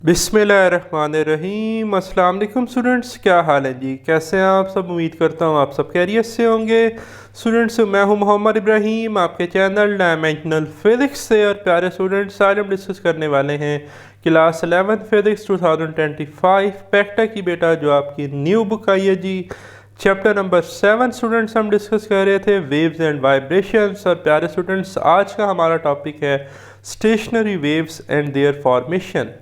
बिस्मिल्लाहिर्रहमानिर्रहीम। अस्सलाम वालेकुम स्टूडेंट्स, क्या हाल है जी? कैसे हैं आप सब? उम्मीद करता हूँ आप सब खैरियत से होंगे। स्टूडेंट्स, मैं हूँ मोहम्मद इब्राहीम, आपके चैनल डायमेंशनल फिज़िक्स से। और प्यारे स्टूडेंट्स, आज हम डिस्कस करने वाले हैं क्लास 11 फिज़िक्स 2025 पैक्टा की बेटा, जो आपकी न्यू बुक आई है जी। चैप्टर नंबर 7 स्टूडेंट्स हम डिस्कस कर रहे थे वेव्स एंड वाइब्रेशंस। और प्यारे स्टूडेंट्स, आज का हमारा टॉपिक है stationery waves and there formation.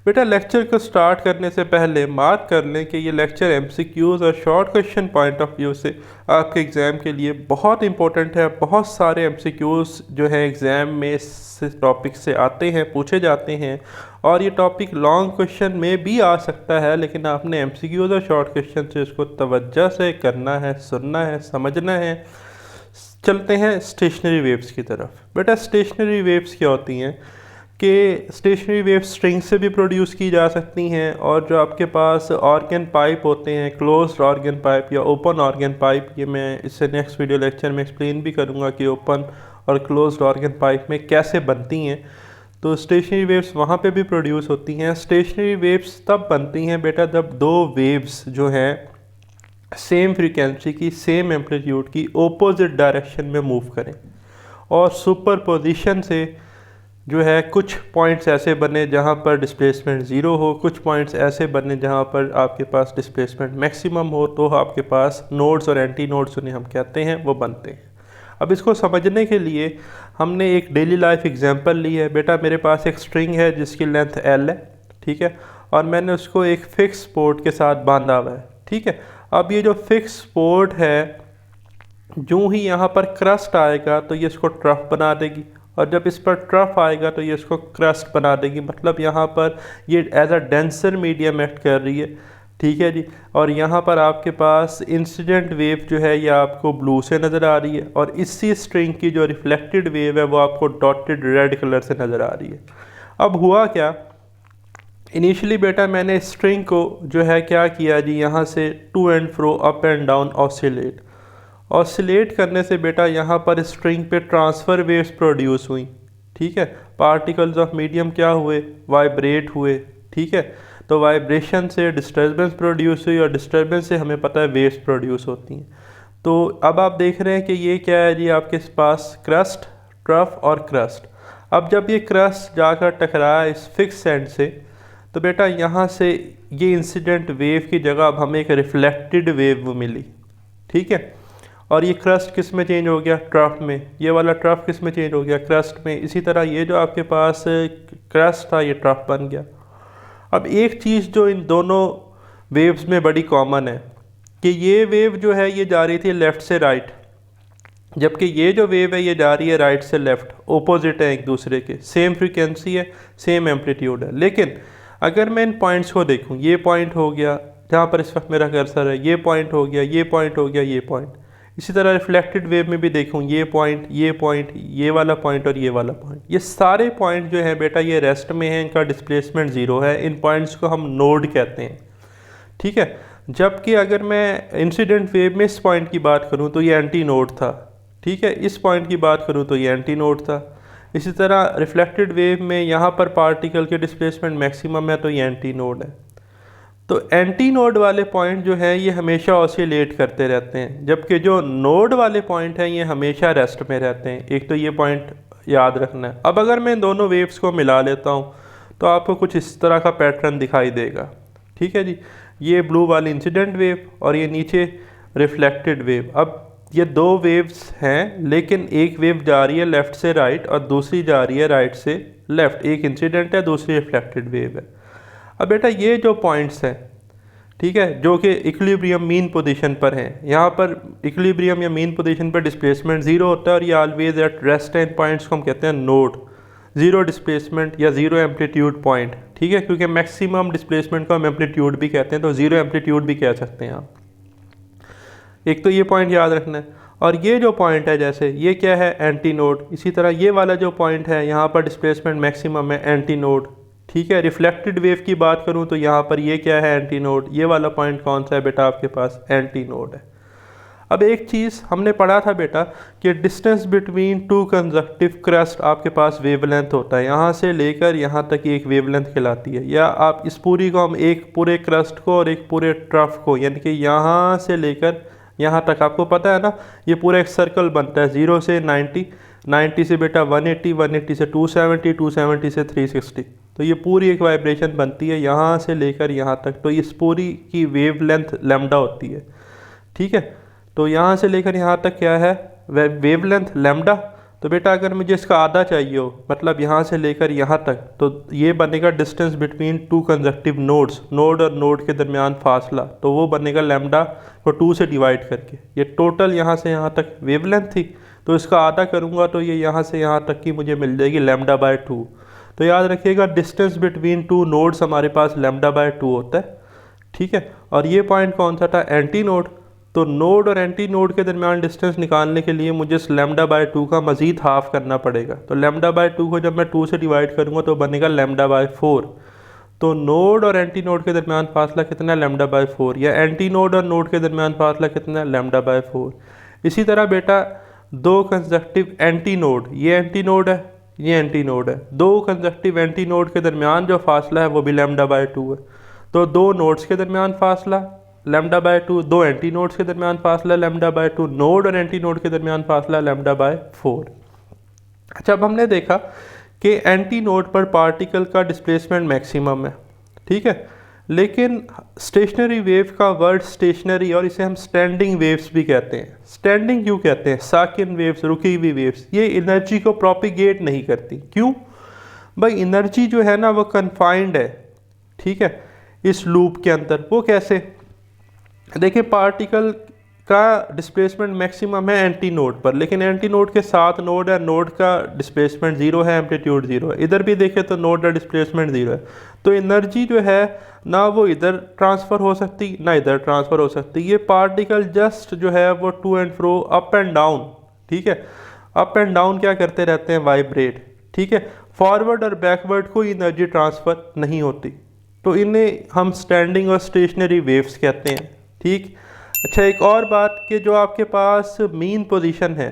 बेटा, लेक्चर को स्टार्ट करने से पहले मार्क कर लें कि ये लेक्चर एमसीक्यूज़ और short question point of view से आपके एग्ज़ाम के लिए बहुत इंपॉर्टेंट है। बहुत सारे एमसीक्यूज़ जो है एग्ज़ाम में इस टॉपिक से आते हैं, पूछे जाते हैं। और ये टॉपिक लॉन्ग क्वेश्चन में भी आ सकता है, लेकिन आपने एमसीक्यूज़ और शॉर्ट क्वेश्चन से इसको तवज्जो से करना है, सुनना है, समझना है। चलते हैं स्टेशनरी वेव्स की तरफ। बेटा, स्टेशनरी वेव्स क्या होती हैं कि स्टेशनरी वेव स्ट्रिंग से भी प्रोड्यूस की जा सकती हैं, और जो आपके पास ऑर्गन पाइप होते हैं, क्लोज्ड ऑर्गन पाइप या ओपन ऑर्गन पाइप, ये मैं इससे नेक्स्ट वीडियो लेक्चर में एक्सप्लेन भी करूँगा कि ओपन और क्लोज्ड ऑर्गन पाइप में कैसे बनती हैं। तो स्टेशनरी वेव्स वहाँ पे भी प्रोड्यूस होती हैं। स्टेशनरी वेव्स तब बनती हैं बेटा जब दो वेव्स जो हैं सेम फ्रीक्वेंसी की, सेम एम्पलीट्यूड की, ओपोजिट डायरेक्शन में मूव करें, और सुपर पोजिशन से जो है कुछ पॉइंट्स ऐसे बने जहाँ पर डिस्प्लेसमेंट ज़ीरो हो, कुछ पॉइंट्स ऐसे बने जहाँ पर आपके पास डिस्प्लेसमेंट मैक्सिमम हो, तो आपके पास नोड्स और एंटी नोड्स उन्हें हम कहते हैं, वो बनते हैं। अब इसको समझने के लिए हमने एक डेली लाइफ एग्जांपल ली है। बेटा, मेरे पास एक स्ट्रिंग है जिसकी लेंथ L है, ठीक है, और मैंने उसको एक फिक्स पोर्ट के साथ बांधा हुआ है, ठीक है। अब ये जो फिक्स पोर्ट है, जो ही यहाँ पर क्रस्ट आएगा तो ये इसको ट्रफ बना देगी, और जब इस पर ट्रफ आएगा तो ये इसको क्रस्ट बना देगी। मतलब यहाँ पर ये as a denser medium act कर रही है, ठीक है जी। और यहाँ पर आपके पास इंसिडेंट वेव जो है ये आपको ब्लू से नज़र आ रही है, और इसी स्ट्रिंग की जो रिफ्लेक्टेड वेव है वो आपको डॉटेड रेड कलर से नज़र आ रही है। अब हुआ क्या, इनिशियली बेटा मैंने स्ट्रिंग को जो है क्या किया जी, यहाँ से to and fro, up and down oscillate करने से बेटा यहाँ पर स्ट्रिंग पे ट्रांसफ़र वेव्स प्रोड्यूस हुई, ठीक है। पार्टिकल्स ऑफ मीडियम क्या हुए, वाइब्रेट हुए, ठीक है। तो वाइब्रेशन से डिस्टर्बेंस प्रोड्यूस हुई, और डिस्टर्बेंस से हमें पता है वेव्स प्रोड्यूस होती हैं। तो अब आप देख रहे हैं कि ये क्या है जी, आपके पास क्रस्ट, ट्रफ और क्रस्ट। अब जब ये क्रस्ट जाकर टकराया इस फिक्स एंड से, तो बेटा यहाँ से ये इंसिडेंट वेव की जगह अब हमें एक रिफ्लेक्टेड वेव मिली, ठीक है। और ये क्रस्ट किस में चेंज हो गया, ट्रफ में। ये वाला ट्रफ किस में चेंज हो गया, क्रस्ट में। इसी तरह ये जो आपके पास क्रस्ट था ये ट्रफ बन गया। अब एक चीज़ जो इन दोनों वेव्स में बड़ी कॉमन है कि ये वेव जो है ये जा रही थी लेफ़्ट से राइट, जबकि ये जो वेव है ये जा रही है राइट से लेफ़्ट। ओपोजिट है एक दूसरे के, सेम फ्रीक्वेंसी है, सेम एम्पलीट्यूड है। लेकिन अगर मैं इन पॉइंट्स को देखूँ, ये पॉइंट हो गया जहाँ पर इस वक्त मेरा कर्सर है, ये पॉइंट हो गया, ये पॉइंट हो गया, ये पॉइंट। इसी तरह रिफ्लेक्टेड वेव में भी देखूँ, ये पॉइंट, ये पॉइंट, ये वाला पॉइंट और ये वाला पॉइंट, ये सारे पॉइंट जो है बेटा ये रेस्ट में है, इनका डिस्प्लेसमेंट ज़ीरो है। इन पॉइंट्स को हम नोड कहते हैं, ठीक है। जबकि अगर मैं इंसिडेंट वेव में इस पॉइंट की बात करूँ तो ये एंटी नोड था, ठीक है। इस पॉइंट की बात करूँ तो ये एंटी नोड था। इसी तरह रिफ्लेक्टेड वेव में यहाँ पर पार्टिकल के डिस्प्लेसमेंट मैक्सिमम है, तो ये एंटी नोड है। तो एंटी नोड वाले पॉइंट जो हैं ये हमेशा ऑसिलेट करते रहते हैं, जबकि जो नोड वाले पॉइंट हैं ये हमेशा रेस्ट में रहते हैं। एक तो ये पॉइंट याद रखना है। अब अगर मैं इन दोनों वेव्स को मिला लेता हूँ तो आपको कुछ इस तरह का पैटर्न दिखाई देगा, ठीक है जी। ये ब्लू वाली इंसिडेंट वेव और ये नीचे रिफ्लेक्टेड वेव। अब ये दो वेव्स हैं, लेकिन एक वेव जा रही है लेफ़्ट से राइट और दूसरी जा रही है राइट से लेफ़्ट। एक इंसिडेंट है, दूसरी रिफ्लेक्टेड वेव है। अब बेटा ये जो पॉइंट्स हैं, ठीक है, जो कि इक्विलिब्रियम मीन पोजीशन पर हैं, यहाँ पर इक्विलिब्रियम या मीन पोजीशन पर डिस्प्लेसमेंट ज़ीरो होता है, और ये always at rest in points को हम कहते हैं नोड, ज़ीरो डिस्प्लेसमेंट या ज़ीरो एम्पलीट्यूड पॉइंट, ठीक है। क्योंकि मैक्सिमम डिस्प्लेसमेंट को हम एम्पलीट्यूड भी कहते हैं, तो ज़ीरो एम्पलीट्यूड भी कह सकते हैं आप। एक तो ये पॉइंट याद रखना है। और ये जो पॉइंट है, जैसे ये क्या है, एंटी नोड। इसी तरह ये वाला जो पॉइंट है यहाँ पर डिस्प्लेसमेंट मैक्सिमम है, एंटी नोड, ठीक है। रिफ्लेक्टेड वेव की बात करूँ तो यहाँ पर ये क्या है, एंटी नोड। ये वाला पॉइंट कौन सा है बेटा, आपके पास एंटी नोड है। अब एक चीज़ हमने पढ़ा था बेटा कि distance between two conjunctive crust आपके पास वेवलेंथ होता है, यहाँ से लेकर यहाँ तक एक वेवलेंथ कहलाती है। या आप इस पूरी को हम एक पूरे क्रस्ट को और एक पूरे ट्रफ को, यानी कि यहाँ से लेकर यहाँ तक, आपको पता है ना ये पूरा एक सर्कल बनता है 0 से 90, 90 से बेटा 180, 180 से 270, 270 से 360, तो ये पूरी एक वाइब्रेशन बनती है यहाँ से लेकर यहाँ तक। तो इस पूरी की वेवलेंथ लैम्डा होती है, ठीक है। तो यहाँ से लेकर यहाँ तक क्या है, वेवलेंथ लैम्डा। तो बेटा अगर मुझे इसका आधा चाहिए हो, मतलब यहाँ से लेकर यहाँ तक, तो ये बनेगा distance between two conjunctive nodes, node और नोड के दरमियान फासला, तो वो बनेगा लैम्डा को 2 से डिवाइड करके। ये टोटल यहाँ से यहाँ तक वेवलेंथ थी, तो इसका आधा करूँगा तो ये यहाँ से यहाँ तक की मुझे मिल जाएगी लैम्डा बाय 2। तो याद रखिएगा डिस्टेंस बिटवीन टू नोड्स हमारे पास लैम्डा बाय 2 होता है, ठीक है। और ये पॉइंट कौन सा था, एंटी नोड। तो नोड और एंटी नोड के दरमियान डिस्टेंस निकालने के लिए मुझे इस लैम्डा बाय 2 का मज़ीद हाफ करना पड़ेगा। तो लैम्डा बाय 2 को जब मैं 2 से डिवाइड करूँगा तो बनेगा लैम्डा बाय 4। तो नोड और एंटी नोड के दरमियान फासला कितना है, लैम्डा बाय 4, या एंटी नोड और नोड के दरमियान फासला कितना है, लैम्डा बाय 4। इसी तरह बेटा दो कंजक्टिव एंटी नोड, ये एंटी नोड है, ये एंटी नोड है, दो कंजक्टिव एंटी नोड के दरमियान जो फासला है वो भी लैम्डा बाय 2 है। तो दो नोड्स के दरमियान फासला लैम्डा बाय 2, दो एंटी नोड्स के दरमियान फासला लैम्डा बाय 2, नोड और एंटी नोड के दरमियान फासला लैम्डा बाय 4। अच्छा, अब हमने देखा कि एंटी नोड पर पार्टिकल का डिस्प्लेसमेंट मैक्सिमम है, ठीक है। लेकिन स्टेशनरी वेव का वर्ड स्टेशनरी, और इसे हम स्टैंडिंग वेव्स भी कहते हैं। स्टैंडिंग क्यों कहते हैं, साकिन वेव्स, रुकी हुई वेव्स, ये एनर्जी को प्रोपिगेट नहीं करती। क्यों भाई, एनर्जी जो है ना वो कन्फाइंड है, ठीक है, इस लूप के अंदर। वो कैसे, देखिए पार्टिकल का डिस्प्लेसमेंट मैक्सिमम है एंटी नोड पर, लेकिन एंटी नोड के साथ नोड है, नोड का डिस्प्लेसमेंट 0 है, एम्पलीट्यूड 0 है। इधर भी देखें तो नोड का डिस्प्लेसमेंट 0 है। तो एनर्जी जो है ना वो इधर ट्रांसफ़र हो सकती ना इधर ट्रांसफ़र हो सकती। ये पार्टिकल जस्ट जो है वो to and fro, up and down, ठीक है, अप एंड डाउन क्या करते रहते हैं, वाइब्रेट, ठीक है। फॉरवर्ड और बैकवर्ड कोई एनर्जी ट्रांसफ़र नहीं होती। तो इन्हें हम स्टैंडिंग और स्टेशनरी वेव्स कहते हैं, ठीक। अच्छा, एक और बात कि जो आपके पास मीन पोजीशन है,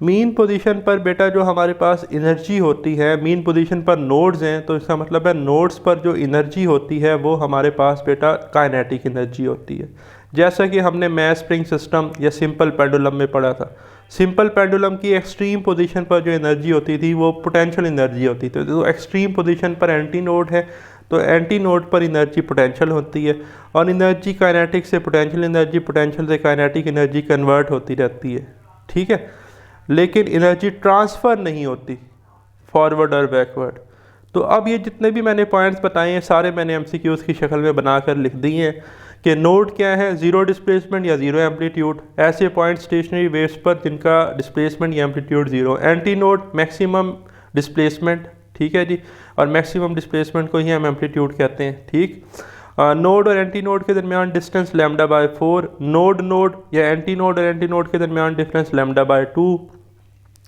मीन पोजीशन पर बेटा जो हमारे पास एनर्जी होती है, मीन पोजीशन पर नोड्स हैं, तो इसका मतलब है नोड्स पर जो एनर्जी होती है वो हमारे पास बेटा काइनेटिक एनर्जी होती है। जैसा कि हमने मैस स्प्रिंग सिस्टम या सिंपल पेंडुलम में पढ़ा था, सिंपल पेंडुलम की एक्सट्रीम पोजीशन पर जो एनर्जी होती थी वो पोटेंशियल एनर्जी होती थी। तो एक्सट्रीम पोजीशन पर एंटी नोड है, तो एंटी नोड पर एनर्जी पोटेंशियल होती है, और एनर्जी काइनेटिक से पोटेंशियल एनर्जी, पोटेंशियल से काइनेटिक एनर्जी कन्वर्ट होती रहती है, ठीक है। लेकिन एनर्जी ट्रांसफ़र नहीं होती फॉरवर्ड और बैकवर्ड। तो अब ये जितने भी मैंने पॉइंट्स बताए हैं सारे मैंने एमसीक्यूज़ की शक्ल में बनाकर लिख दिए हैं कि नोड क्या है, ज़ीरो डिस्प्लेसमेंट या ज़ीरो एम्पलीट्यूड, ऐसे पॉइंट स्टेशनरी वेव्स पर जिनका डिस्प्लेसमेंट या amplitude zero. Anti node maximum displacement, ठीक है जी, और मैक्सिमम डिस्प्लेसमेंट को ही हम एम्पलीट्यूड कहते हैं, ठीक। नोड और एंटी नोड के दरमियान distance lambda by 4, node node या एंटी नोड और एंटी नोड के दरमियान difference lambda by 2।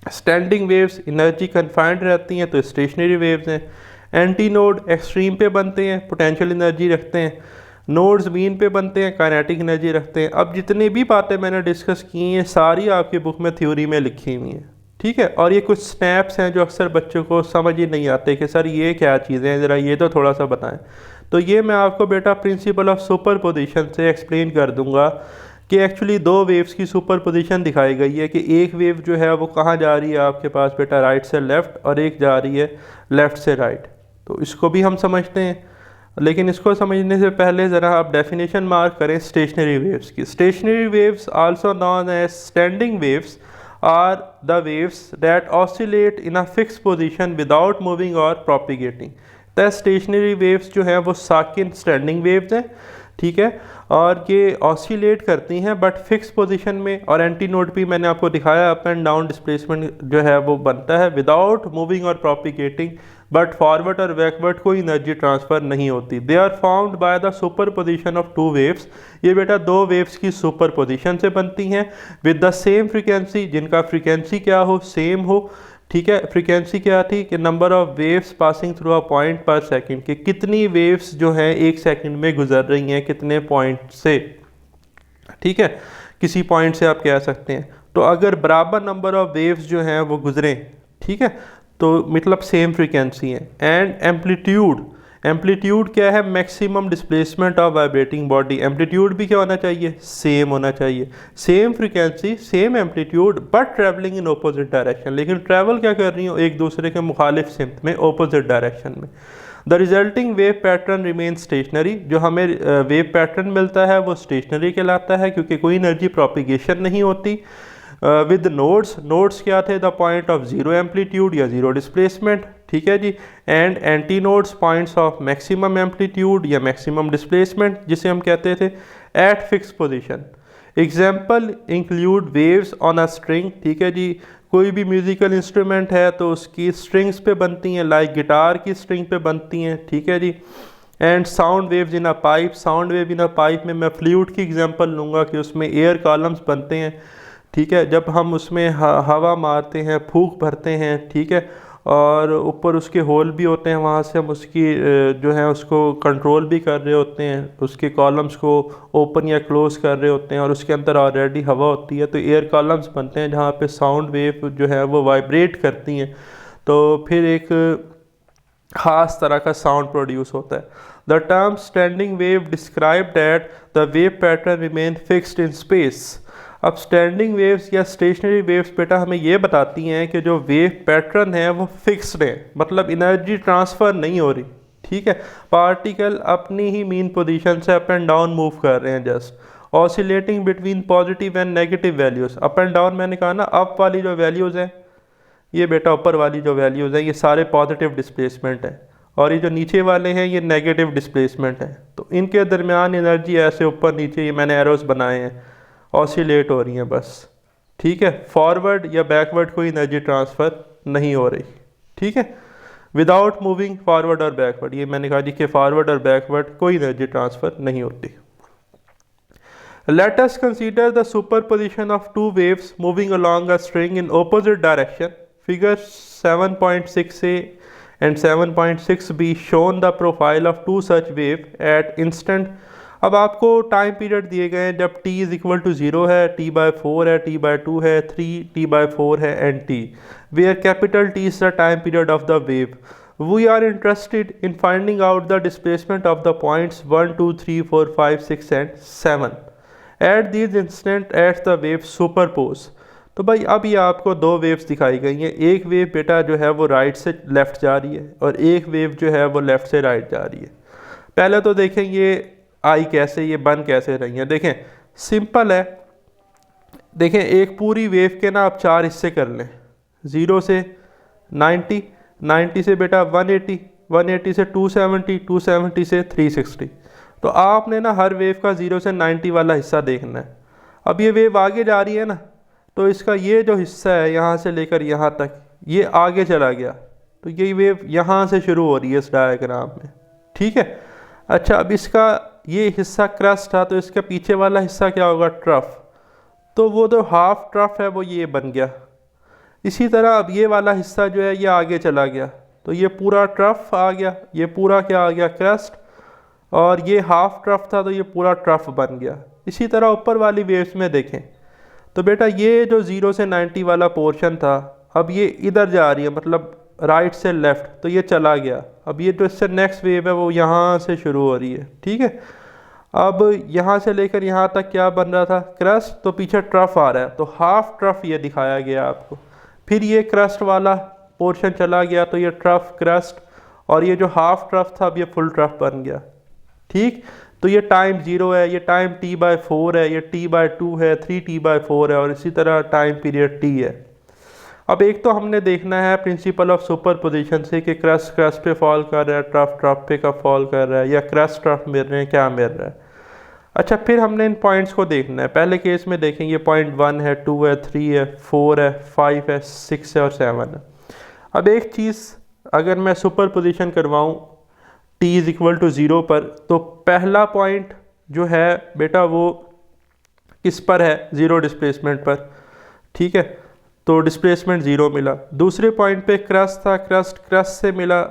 Standing waves energy confined रहती हैं तो स्टेशनरी वेव्स हैं। एंटी नोड एक्सट्रीम पे बनते हैं, पोटेंशियल एनर्जी रखते हैं। नोड्स मीन पे बनते हैं, काइनेटिक एनर्जी रखते हैं। अब जितनी भी बातें मैंने डिस्कस की हैं सारी आपकी बुक में थ्योरी में लिखी हुई हैं, ठीक है। और ये कुछ स्नैप्स हैं जो अक्सर बच्चों को समझ ही नहीं आते कि सर ये क्या चीज़ें हैं, ज़रा ये तो थोड़ा सा बताएं। तो ये मैं आपको बेटा प्रिंसिपल ऑफ सुपर पोजिशन से एक्सप्लेन कर दूंगा कि एक्चुअली दो वेव्स की सुपर पोजिशन दिखाई गई है कि एक वेव जो है वो कहाँ जा रही है आपके पास बेटा, राइट से लेफ़्ट, और एक जा रही है लेफ़्ट से राइट। तो इसको भी हम समझते हैं, लेकिन इसको समझने से पहले ज़रा आप डेफिनेशन मार्क करें स्टेशनरी वेव्स की। Stationary waves also known as standing waves are the waves that oscillate in a fixed position without moving or propagating। तो स्टेशनरी वेव्स जो हैं वो साकिन स्टैंडिंग वेव्स हैं, ठीक है, और ये ऑसिलेट करती हैं बट फिक्स पोजीशन में। और एंटी नोड भी मैंने आपको दिखाया, अप एंड डाउन डिस्प्लेसमेंट जो है वो बनता है विदाउट मूविंग और प्रोपिगेटिंग, बट फॉरवर्ड और बैकवर्ड कोई एनर्जी ट्रांसफ़र नहीं होती। They are found by the superposition of two waves. ये बेटा दो वेव्स की सुपर पोजिशन से बनती हैं विद द सेम फ्रिक्वेंसी, जिनका फ्रिक्वेंसी क्या हो, सेम हो, ठीक है। फ्रिक्वेंसी क्या थी कि number of waves passing through a point पर सेकंड, कि कितनी वेव्स जो हैं एक सेकंड में गुजर रही हैं कितने पॉइंट से, ठीक है। किसी पॉइंट से आप कह सकते हैं। तो अगर बराबर नंबर ऑफ वेव्स जो हैं वो गुजरें, ठीक है, तो मतलब सेम फ्रीक्वेंसी है। एंड एम्पलीट्यूड, एम्पलीट्यूड क्या है, maximum displacement of vibrating body. Amplitude भी क्या होना चाहिए, सेम होना चाहिए, same frequency same amplitude but travelling in opposite direction, लेकिन ट्रैवल क्या कर रही हो, एक दूसरे के मुखालिफ सिमत में, ऑपोजिट डायरेक्शन में। The resulting wave pattern remain stationery, जो हमें वेव पैटर्न मिलता है वो स्टेशनरी कहलाता है क्योंकि कोई एनर्जी प्रोपिगेशन नहीं होती। विद नोड्स, नोड्स क्या थे, the point of zero amplitude या जीरो डिस्प्लेसमेंट, ठीक है जी। And anti nodes, points of maximum amplitude या मैक्सिमम डिस्प्लेसमेंट जिसे हम कहते थे at fix position. Example include waves on a string, ठीक है जी। कोई भी म्यूज़िकल इंस्ट्रूमेंट है तो उसकी स्ट्रिंग्स पे बनती हैं, लाइक गिटार की स्ट्रिंग पे बनती हैं, ठीक है जी। And sound waves in a pipe, sound wave in a pipe में मैं फ्लूट की एग्जांपल लूँगा कि उसमें एयर कॉलम्स बनते हैं, ठीक है। जब हम उसमें हवा मारते हैं, फूंक भरते हैं, ठीक है, और ऊपर उसके होल भी होते हैं, वहाँ से हम उसकी जो है उसको कंट्रोल भी कर रहे होते हैं, उसके कॉलम्स को ओपन या क्लोज कर रहे होते हैं, और उसके अंदर ऑलरेडी हवा होती है तो एयर कॉलम्स बनते हैं जहाँ पे साउंड वेव जो है वो वाइब्रेट करती हैं, तो फिर एक ख़ास तरह का साउंड प्रोड्यूस होता है। The term standing wave describe that the wave pattern remain fixed in space. अब स्टैंडिंग वेव्स या स्टेशनरी वेव्स बेटा हमें ये बताती हैं कि जो वेव पैटर्न है वो फिक्स्ड है, मतलब एनर्जी ट्रांसफ़र नहीं हो रही, ठीक है। पार्टिकल अपनी ही मीन पोजीशन से अप एंड डाउन मूव कर रहे हैं, just oscillating between positive and negative values. Up and down मैंने कहा ना, अप वाली जो वैल्यूज़ हैं ये बेटा ऊपर वाली जो वैल्यूज़ हैं ये सारे पॉजिटिव डिस्प्लेसमेंट हैं, और ये जो नीचे वाले हैं ये नेगेटिव डिस्प्लेसमेंट हैं। तो इनके दरमियान एनर्जी ऐसे ऊपर नीचे, ये मैंने एरोस बनाए हैं, ऑसिलेट हो रही हैं बस, ठीक है। फॉरवर्ड या बैकवर्ड कोई एनर्जी ट्रांसफ़र नहीं हो रही, ठीक है, विदाउट मूविंग फॉरवर्ड और बैकवर्ड। ये मैंने कहा जी कि फॉरवर्ड और बैकवर्ड कोई एनर्जी ट्रांसफ़र नहीं होती। Let us consider the superposition of two waves moving along a string in opposite direction. Figure 7.6a and 7.6b shown the profile of two such wave at instant। अब आपको time period दिए गए हैं जब t is equal to 0 है, t/4 है, t/2 है, 3t/4 है and t, where capital T is the time period of the wave. We are interested in finding out the displacement of the points 1, 2, 3, 4, 5, 6 and 7 at these instant at the wave superpose। तो भाई अब ये आपको दो waves दिखाई गई हैं, एक वेव बेटा जो है वो राइट से लेफ़्ट जा रही है और एक वेव जो है वो लेफ़्ट से राइट जा रही है। पहले तो देखें ये आई कैसे, ये बन कैसे रही है। देखें सिंपल है, देखें एक पूरी वेव के ना आप चार हिस्से कर लें, 0 से 90, 90 से बेटा 180, 180 से 270, 270 से 360। तो आपने ना हर वेव का 0 से 90 वाला हिस्सा देखना है। अब ये वेव आगे जा रही है ना, तो इसका ये जो हिस्सा है यहाँ से लेकर यहाँ तक ये आगे चला गया, तो ये वेव यहाँ से शुरू हो रही है इस डायग्राम में, ठीक है। अच्छा अब इसका ये हिस्सा क्रस्ट था, तो इसका पीछे वाला हिस्सा क्या होगा, ट्रफ, तो वो जो हाफ ट्रफ है वो ये बन गया। इसी तरह अब ये वाला हिस्सा जो है ये आगे चला गया, तो ये पूरा ट्रफ आ गया, ये पूरा क्या आ गया, क्रस्ट, और ये हाफ ट्रफ था तो ये पूरा ट्रफ बन गया। इसी तरह ऊपर वाली वेव्स में देखें तो बेटा ये जो 0 से 90 वाला पोर्शन था अब ये इधर जा रही है, मतलब राइट से लेफ़्ट, तो ये चला गया। अब ये जो इससे नेक्स्ट वेव है वो यहाँ से शुरू हो रही है, ठीक है। अब यहाँ से लेकर यहाँ तक क्या बन रहा था, क्रस्ट, तो पीछे ट्रफ आ रहा है, तो हाफ ट्रफ ये दिखाया गया आपको। फिर ये क्रस्ट वाला पोर्शन चला गया, तो ये ट्रफ क्रस्ट, और ये जो हाफ ट्रफ था अब ये फुल ट्रफ बन गया, ठीक। तो ये टाइम 0 है, ये टाइम t/4 है, ये t/2 है, 3t/4 है, और इसी तरह टाइम पीरियड t है। अब एक तो हमने देखना है प्रिंसिपल ऑफ सुपरपोजिशन से कि क्रस्ट क्रस्ट पे फॉल कर रहा है, ट्रफ ट्रफ पे कब फॉल कर रहा है, या क्रस्ट ट्रफ मिल रहे हैं, क्या मिल रहा है। अच्छा फिर हमने इन पॉइंट्स को देखना है। पहले केस में देखेंगे पॉइंट 1 है, 2 है, 3 है, 4 है, 5 है, 6 है और 7 है। अब एक चीज़ अगर मैं सुपरपोजिशन करवाऊँ t इज़ इक्वल टू 0 पर, तो पहला पॉइंट जो है बेटा वो किस पर है, 0 डिस्प्लेसमेंट पर, ठीक है, तो डिस्प्लेसमेंट 0 मिला। दूसरे पॉइंट पे क्रस्ट था, क्रस्ट से मिला,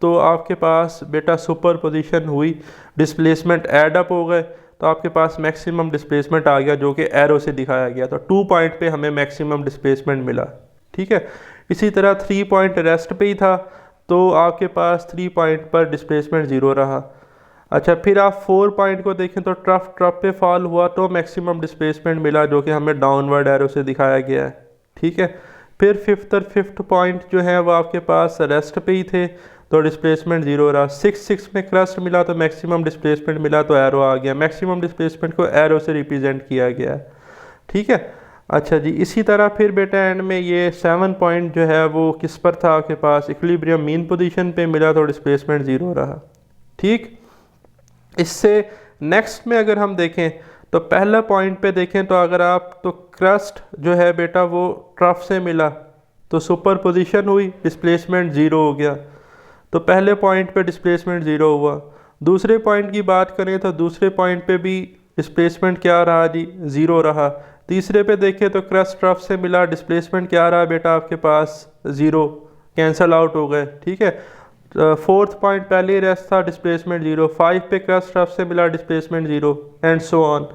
तो आपके पास बेटा सुपरपोजिशन हुई, डिस्प्लेसमेंट ऐड अप हो गए, तो आपके पास मैक्सिमम डिस्प्लेसमेंट आ गया जो कि एरो से दिखाया गया। तो 2 पॉइंट पे हमें मैक्सिमम डिस्प्लेसमेंट मिला, ठीक है। इसी तरह 3 पॉइंट रेस्ट पे ही था, तो आपके पास 3 पॉइंट पर डिस्प्लेसमेंट 0 रहा। अच्छा, फिर आप 4 पॉइंट को देखें तो ट्रफ पे फॉल हुआ तो मैक्सिमम डिस्प्लेसमेंट मिला जो कि हमें डाउनवर्ड एरो से दिखाया गया है, ठीक है। फिर फिफ्थ पॉइंट जो है वो आपके पास रेस्ट पे ही थे तो डिस्प्लेसमेंट 0 रहा। 6 में क्रस्ट मिला तो मैक्सिमम डिस्प्लेसमेंट मिला तो एरो आ गया। मैक्सिमम डिस्प्लेसमेंट को एरो से रिप्रेजेंट किया गया है, ठीक है। अच्छा जी, इसी तरह फिर बेटा एंड में ये 7 पॉइंट जो है वो किस पर था आपके पास, इक्विलिब्रियम मीन पोजीशन पे मिला तो डिस्प्लेसमेंट 0 रहा, ठीक। इससे नेक्स्ट में अगर हम देखें तो पहला पॉइंट पे देखें तो अगर आप तो क्रस्ट जो है बेटा वो ट्रफ से मिला तो सुपर पोजिशन हुई, डिस्प्लेसमेंट 0 हो गया। तो पहले पॉइंट पे डिस्प्लेसमेंट 0 हुआ। दूसरे पॉइंट की बात करें तो दूसरे पॉइंट पे भी डिस्प्लेसमेंट क्या रहा जी, 0 रहा। तीसरे पे देखें तो क्रस्ट ट्रफ से मिला, डिस्प्लेसमेंट क्या रहा बेटा आपके पास, 0, कैंसल आउट हो गए, ठीक है। फोर्थ पॉइंट पहले ही रेस्ट था, डिस्प्लेसमेंट 0। 5 पे क्रस्ट ट्रफ से मिला, डिस्प्लेसमेंट 0 एंड सो ऑन।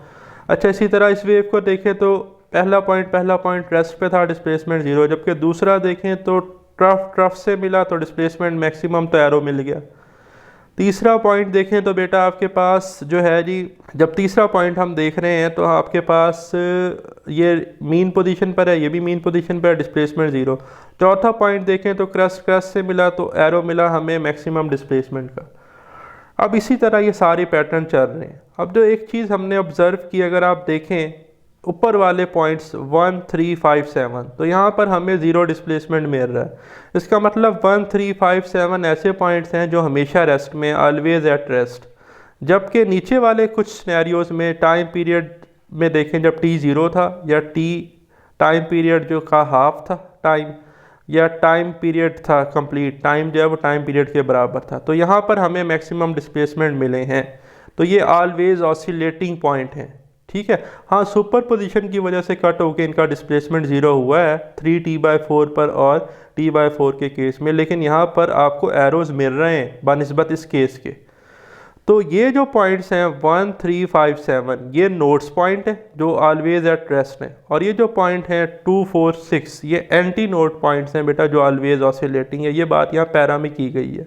अच्छा, इसी तरह इस वेव को देखें तो पहला पॉइंट रेस्ट पे था, डिस्प्लेसमेंट 0, जबकि दूसरा देखें तो ट्रफ से मिला तो डिस्प्लेसमेंट मैक्सिमम तो एरो मिल गया। तीसरा पॉइंट देखें तो बेटा आपके पास जो है जी, जब तीसरा पॉइंट हम देख रहे हैं तो आपके पास ये मीन पोजीशन पर है, ये भी मीन पोजीशन पर है, डिस्प्लेसमेंट 0। चौथा पॉइंट देखें तो क्रस्ट से मिला तो एरो मिला हमें मैक्सिमम डिस्प्लेसमेंट का। अब इसी तरह ये सारे पैटर्न चल रहे हैं। अब जो एक चीज़ हमने ऑब्ज़र्व की, अगर आप देखें ऊपर वाले पॉइंट्स 1, 3, 5, 7, तो यहाँ पर हमें 0 डिस्प्लेसमेंट मिल रहा है। इसका मतलब 1, 3, 5, 7 ऐसे पॉइंट्स हैं जो हमेशा रेस्ट में, ऑलवेज एट रेस्ट। जबकि नीचे वाले कुछ सिनेरियोज में टाइम पीरियड में देखें, जब t 0 था या t टाइम पीरियड जो का हाफ था टाइम, या टाइम पीरियड था कंप्लीट, टाइम जो है वो टाइम पीरियड के बराबर था, तो यहाँ पर हमें मैक्सिमम डिस्प्लेसमेंट मिले हैं। तो ये ऑलवेज ऑसिलेटिंग पॉइंट हैं, ठीक है। हाँ, सुपर पोजीशन की वजह से कट होकर इनका डिस्प्लेसमेंट 0 हुआ है 3t/4 पर और t/4 के केस में, लेकिन यहाँ पर आपको एरोज मिल रहे हैं बनिस्बत इस केस के। तो ये जो पॉइंट्स हैं 1, 3, 5, 7 ये नोड्स पॉइंट है जो ऑलवेज एट रेस्ट हैं, और ये जो पॉइंट है 2, 4, 6 ये एंटी नोड पॉइंट्स हैं बेटा जो ऑलवेज ऑसिलेटिंग है। ये बात यहाँ पैरा में की गई है।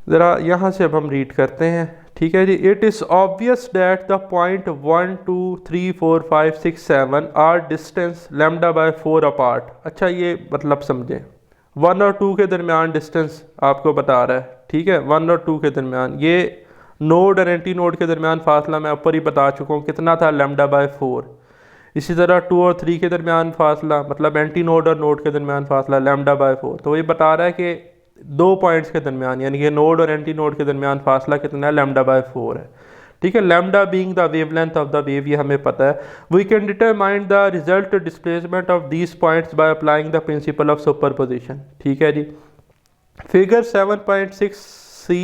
ज़रा यहाँ से अब हम रीड करते हैं, ठीक है जी। It is obvious that the point 1, 2, 3, 4, 5, 6, 7 are distance λ/4 apart. अच्छा, ये मतलब समझें, 1 और 2 के दरमियान डिस्टेंस आपको बता रहा है, ठीक है। 1 और 2 के दरमियान, ये नोड और एंटी नोड के दरमियान फासला मैं ऊपर ही बता चुका हूँ कितना था, λ/4। इसी तरह 2 और 3 के दरमियान फासला, मतलब एंटी नोड और नोड के दरमियान फासला λ/4। तो ये बता रहा है कि 2 पॉइंट्स के दरमियान, यानी कि नोड और एंटी नोड के दरमियान फासला कितना है, λ/4 है, ठीक है। Lambda being the wavelength of the wave, ये हमें पता है। We can determine the result displacement of these points by applying the principle of superposition, ठीक है जी। Figure 7.6c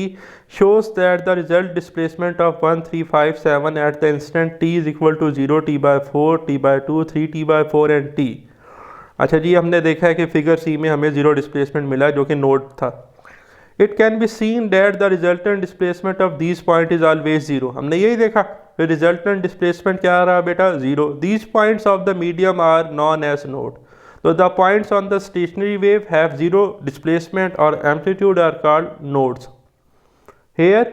shows that the result displacement of 1, 3, 5, 7 at the instant t is equal to 0, t/4, t/2, 3, t/4 and t। अच्छा जी, हमने देखा है कि figure सी में हमें 0 डिस्प्लेसमेंट मिला जो कि नोड था। It can be seen that the resultant displacement of these point is always 0। हमने यही देखा, फिर रिजल्टेंट डिस्प्लेसमेंट क्या रहा बेटा, 0। These points of the medium are known as node. So the points on the stationary wave have 0 displacement or amplitude are called nodes. Here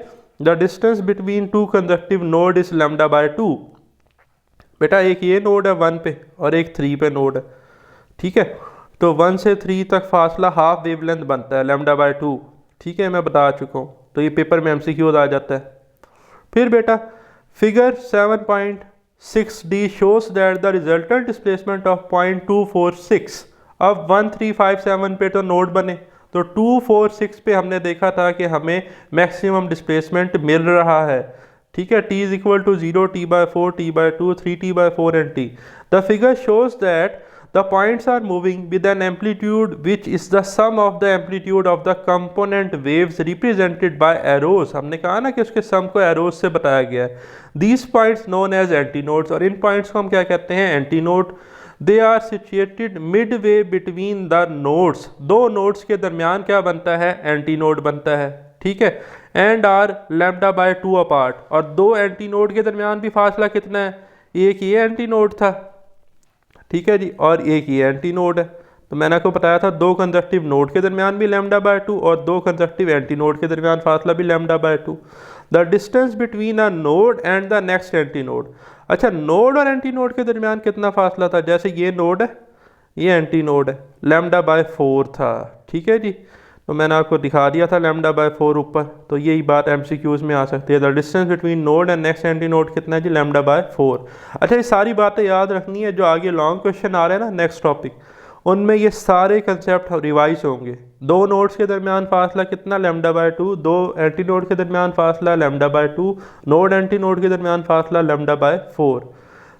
the distance between two consecutive node is λ/2। बेटा एक ये node है 1 पे और एक 3 पे node है, ठीक है। तो 1 से 3 तक फासला हाफ वेवलेंथ बनता है λ/2, ठीक है, मैं बता चुका हूँ। तो ये पेपर में MCQ आ जाता है। फिर बेटा figure 7.6d shows that the resultant displacement of point 2, 4, 6। अब 1, 3, 5, 7 पे तो नोड बने, तो 2, 4, 6 पे हमने देखा था कि हमें मैक्सिमम डिस्प्लेसमेंट मिल रहा है, ठीक है। t is equal to 0, t/4, t/2, 3 t/4 and t। The figure shows that the points are moving with an amplitude which is the sum of the amplitude of the component waves represented by arrows। हमने कहा ना कि उसके सम को arrows से बताया गया है। These points known as antinodes, और इन पॉइंट्स को हम क्या कहते हैं, antinode. They are situated midway between the nodes। दो नोड्स के दरमियान क्या बनता है, एंटीनोड बनता है, ठीक है, and are lambda by 2 apart, और दो एंटी नोड के दरमियान भी फासला कितना है, एक ये एंटी नोड था, ठीक है जी, और एक ये एंटी नोड है। तो मैंने आपको बताया था दो कंजक्टिव नोड के दरमियान भी लैम्डा बाय 2 और दो कंजक्टिव एंटी नोड के दरमियान फासला भी lambda by 2। The distance between a node and the next anti node, अच्छा नोड और एंटी नोड के दरमियान कितना फासला था, जैसे ये नोड है ये एंटी नोड है, लैम्डा बाय 4 था, ठीक है जी। तो मैंने आपको दिखा दिया था लैम्डा बाय 4 ऊपर, तो यही बात एमसीक्यूज में आ सकती है। The distance between node and next anti node कितना है जी, लैम्डा बाय 4। अच्छा ये सारी बातें याद रखनी है, जो आगे लॉन्ग क्वेश्चन आ रहे हैं ना नेक्स्ट टॉपिक, उनमें ये सारे कंसेप्ट रिवाइज होंगे। दो नोड्स के दरमियान फासला कितना, लैम्डा बाय 2, दो एंटी नोड के दरमियान फासला lambda by 2, node anti node के दरमियान फासला lambda by 4।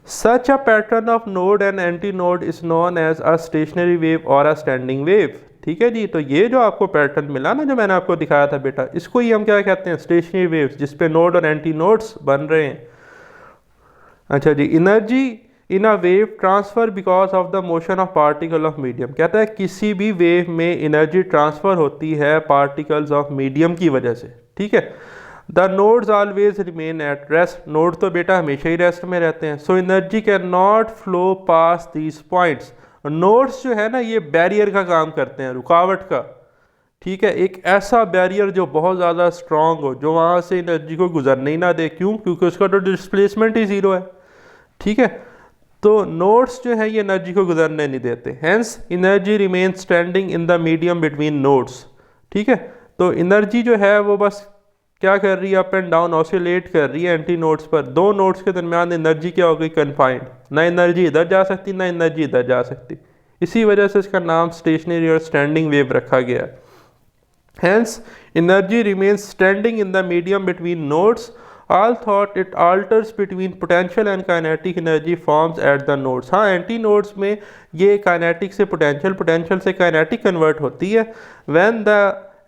Such a pattern of node and anti node is known as a stationary wave और अ स्टैंडिंग वेव, ठीक है जी। तो ये जो आपको पैटर्न मिला ना, जो मैंने आपको दिखाया था बेटा, इसको ही हम क्या कहते हैं, स्टेशनरी वेव्स, जिसपे नोड और एंटी नोड्स बन रहे हैं। अच्छा जी, energy in a wave transfer because of the motion of particle of medium, कहता है किसी भी वेव में एनर्जी ट्रांसफर होती है पार्टिकल्स ऑफ मीडियम की वजह से, ठीक है। The nodes always remain at rest, node तो बेटा हमेशा ही रेस्ट में रहते हैं। So energy can not flow pass these points, nodes जो है ना ये बैरियर का काम करते हैं, रुकावट का, ठीक है, एक ऐसा बैरियर जो बहुत ज़्यादा स्ट्रांग हो, जो वहाँ से एनर्जी को गुजरने ही ना दे। क्यों, क्योंकि उसका तो डिस्प्लेसमेंट ही ज़ीरो है, ठीक है। तो नोड्स जो है ये एनर्जी को गुजरने नहीं देते, hence energy remain standing in the medium between nodes, ठीक है। तो एनर्जी जो है वो बस क्या कर रही है, अप एंड डाउन ऑसिलेट कर रही है एंटी नोड्स पर। दो नोड्स के दरमियान एनर्जी क्या हो गई, कन्फाइंड, ना एनर्जी इधर जा सकती ना एनर्जी इधर जा सकती, इसी वजह से इसका नाम स्टेशनरी और स्टैंडिंग वेव रखा गया। Hence energy remains standing in the medium between nodes, although it alters between potential and kinetic energy forms at the nodes. हाँ एंटी नोड्स में ये काइनेटिक से पोटेंशियल, पोटेंशियल से काइनेटिक कन्वर्ट होती है। When the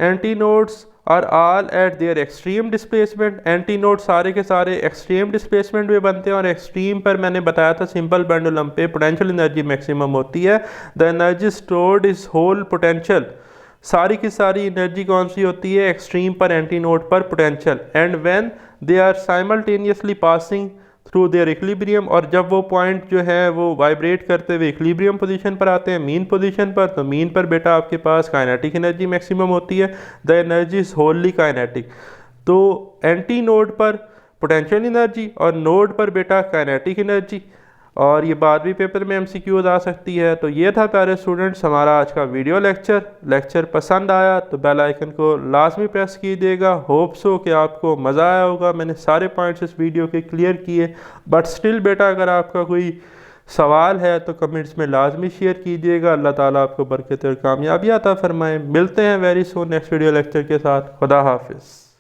anti nodes are all at their extreme displacement, anti node सारे के सारे एक्सट्रीम डिस्प्लेसमेंट में बनते हैं, और एक्सट्रीम पर मैंने बताया था सिंपल पेंडुलम पे पोटेंशियल एनर्जी मैक्सिमम होती है। The energy stored is whole potential, सारी की सारी एनर्जी कौन सी होती है, एक्सट्रीम पर एंटी नोड पर potential. And when they are simultaneously passing through their equilibrium, और जब वो पॉइंट जो है वो वाइब्रेट करते हुए इक्विलिब्रियम पोजीशन पर आते हैं, मीन पोजीशन पर, तो मीन पर बेटा आपके पास काइनेटिक एनर्जी मैक्सिमम होती है। द एनर्जी इज होलली काइनेटिक, तो एंटी नोड पर पोटेंशियल एनर्जी और नोड पर बेटा काइनेटिक एनर्जी, और ये बात भी पेपर में एमसीक्यूज आ सकती है। तो ये था प्यारे स्टूडेंट्स हमारा आज का वीडियो लेक्चर पसंद आया तो बेल आइकन को लाजमी प्रेस कीजिएगा। होप्स हो कि आपको मज़ा आया होगा, मैंने सारे पॉइंट्स इस वीडियो के क्लियर किए। बट स्टिल बेटा अगर आपका कोई सवाल है तो कमेंट्स में लाजमी शेयर कीजिएगा। अल्लाह ताला आपको बरकत और कामयाबी अता फरमाए। मिलते हैं very soon next video lecture के साथ। खुदा हाफिज़।